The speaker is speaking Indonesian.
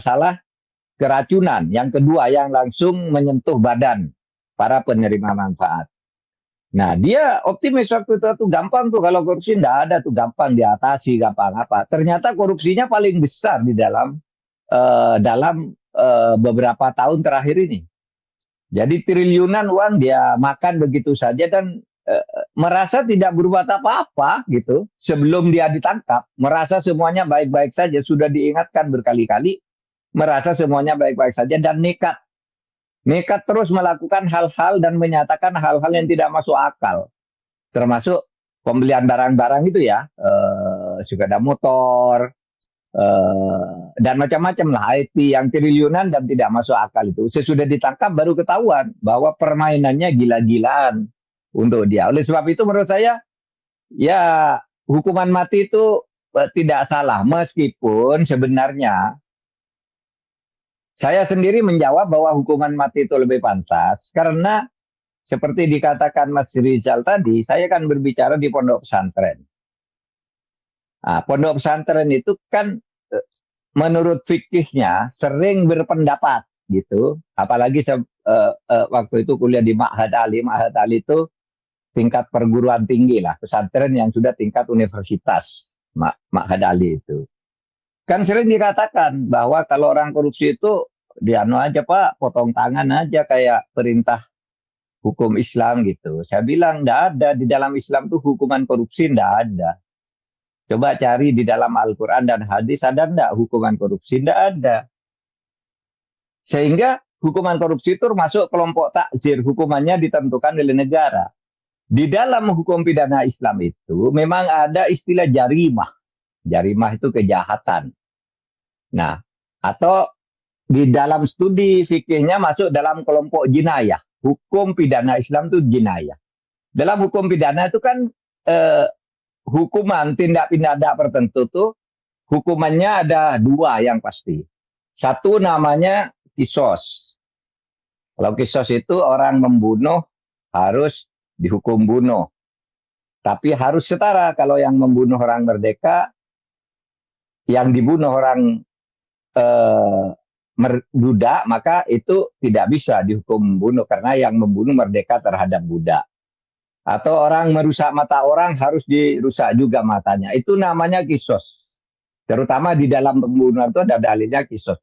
masalah keracunan. Yang kedua yang langsung menyentuh badan para penerima manfaat. Nah, dia optimis waktu itu tuh gampang tuh kalau korupsi enggak ada tuh gampang diatasi, gampang apa. Ternyata korupsinya paling besar di dalam beberapa tahun terakhir ini. Jadi triliunan uang dia makan begitu saja dan merasa tidak berbuat apa-apa gitu sebelum dia ditangkap, merasa semuanya baik-baik saja, sudah diingatkan berkali-kali, merasa semuanya baik-baik saja dan nekat. Nekat terus melakukan hal-hal dan menyatakan hal-hal yang tidak masuk akal, termasuk pembelian barang-barang itu ya, sepeda motor, dan macam-macam lah IT yang triliunan dan tidak masuk akal itu. Sesudah ditangkap baru ketahuan bahwa permainannya gila-gilaan untuk dia. Oleh sebab itu menurut saya ya hukuman mati itu tidak salah meskipun sebenarnya saya sendiri menjawab bahwa hukuman mati itu lebih pantas karena seperti dikatakan Mas Rizal tadi, saya kan berbicara di pondok pesantren. Nah, pondok pesantren itu kan menurut fikihnya sering berpendapat gitu. Apalagi waktu itu kuliah di Ma'had Ali. Ma'had Ali itu tingkat perguruan tinggi lah, pesantren yang sudah tingkat universitas. Ma'had Ali itu. Kan sering dikatakan bahwa kalau orang korupsi itu dianu aja Pak, potong tangan aja kayak perintah hukum Islam gitu. Saya bilang enggak ada, di dalam Islam tuh hukuman korupsi enggak ada. Coba cari di dalam Al-Quran dan hadis ada enggak hukuman korupsi? Enggak ada. Sehingga hukuman korupsi itu termasuk kelompok takzir, hukumannya ditentukan oleh negara. Di dalam hukum pidana Islam itu memang ada istilah jarimah. Jarimah itu kejahatan. Nah, atau di dalam studi fikihnya masuk dalam kelompok jinayah. Hukum pidana Islam itu jinayah. Dalam hukum pidana itu kan hukuman tindak pidana tertentu tuh hukumannya ada dua yang pasti. Satu namanya kisos. Kalau kisos itu orang membunuh harus dihukum bunuh. Tapi harus setara. Kalau yang membunuh orang merdeka, yang dibunuh orang budak, maka itu tidak bisa dihukum bunuh karena yang membunuh merdeka terhadap budak. Atau orang merusak mata orang harus dirusak juga matanya. Itu namanya kisos. Terutama di dalam pembunuhan itu ada dalilnya kisos.